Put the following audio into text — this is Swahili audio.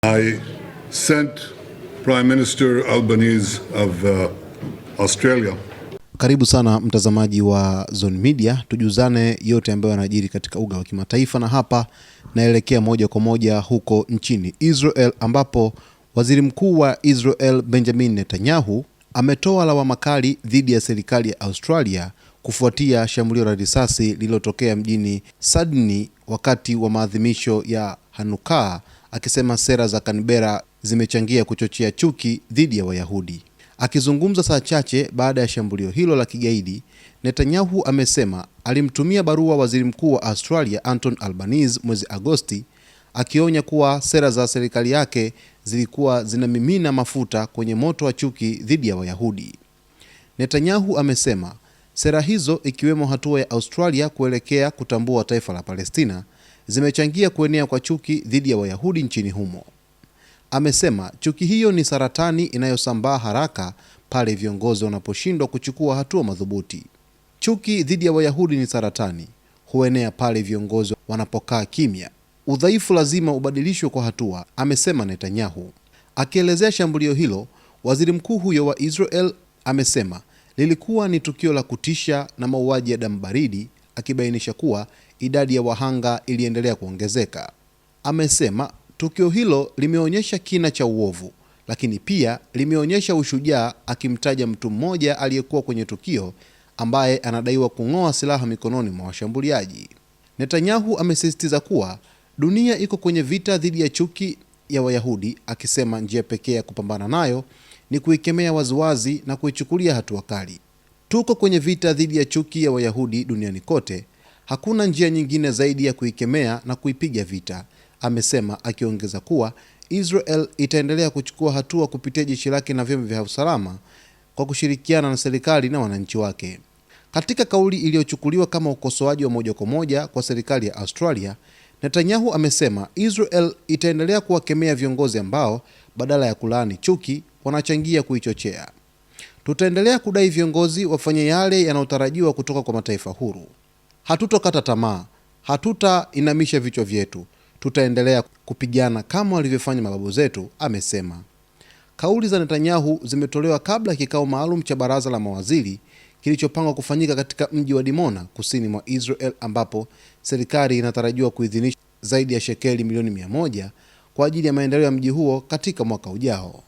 I sent Prime Minister Albanese of Australia. Karibu sana mtazamaji wa Zone Media, tujuzane yote ambayo yanajiri katika uga wa kimataifa, na hapa naelekea moja kwa moja huko nchini Israel, ambapo Waziri Mkuu wa Israel Benjamin Netanyahu ametoa lawama kali dhidi ya serikali ya Australia kufuatia shambulio la risasi lililotokea mjini Sydney wakati wa maadhimisho ya Hanukkah, akisema sera za Canberra zimechangia kuchochea chuki dhidi ya Wayahudi. Akizungumza saa chache baada ya shambulio hilo la kigaidi, Netanyahu amesema alimtumia barua Waziri Mkuu wa Australia Anthony Albanese mwezi Agosti, akionya kuwa sera za serikali yake zilikuwa zinamimina mafuta kwenye moto wa chuki dhidi ya Wayahudi. Netanyahu amesema sera hizo, ikiwemo hatua ya Australia kuelekea kutambua taifa la Palestina, zimechangia kuenea kwa chuki dhidi ya Wayahudi nchini humo. Amesema chuki hiyo ni saratani inayosambaa haraka pale viongozi wanaposhindwa kuchukua hatua madhubuti. Chuki dhidi ya Wayahudi ni saratani, huenea pale viongozi wanapokaa kimya. Udhaifu lazima ubadilishwe kwa hatua, amesema Netanyahu. Akielezea shambulio hilo, waziri mkuu huyo wa Israel amesema lilikuwa ni tukio la kutisha na mauaji ya damu baridi, akibainisha kuwa idadi ya wahanga iliendelea kuongezeka. Amesema tukio hilo limeonyesha kina cha uovu, lakini pia limeonyesha ushujaa, akimtaja mtu mmoja aliyekuwa kwenye tukio ambaye anadaiwa kung'oa silaha mikononi mwa washambuliaji. Netanyahu amesisitiza kuwa dunia iko kwenye vita dhidi ya chuki ya Wayahudi, akisema njia pekee ya kupambana nayo ni kuikemea waziwazi na kuichukulia hatua kali. Tuko kwenye vita dhidi ya chuki ya Wayahudi duniani kote. Hakuna njia nyingine zaidi ya kuikemea na kuipiga vita, amesema, akiongeza kuwa Israel itaendelea kuchukua hatua kupitia jeshi lake na vyombo vya usalama kwa kushirikiana na serikali na wananchi wake. Katika kauli iliyochukuliwa kama ukosoaji wa moja kwa moja kwa serikali ya Australia, Netanyahu amesema Israel itaendelea kuwakemea viongozi ambao badala ya kulaani chuki wanachangia kuichochea. Tutaendelea kudai viongozi wafanye yale yanayotarajiwa kutoka kwa mataifa huru. Hatutokata tamaa, hatutainamisha vichwa vyetu. Tutaendelea kupigana kama walivyofanya mababu zetu, amesema. Kauli za Netanyahu zimetolewa kabla ya kikao maalum cha baraza la mawaziri kilichopangwa kufanyika katika mji wa Dimona, kusini mwa Israel, ambapo serikali inatarajiwa kuidhinisha zaidi ya shekeli milioni 100 kwa ajili ya maendeleo ya mji huo katika mwaka ujao.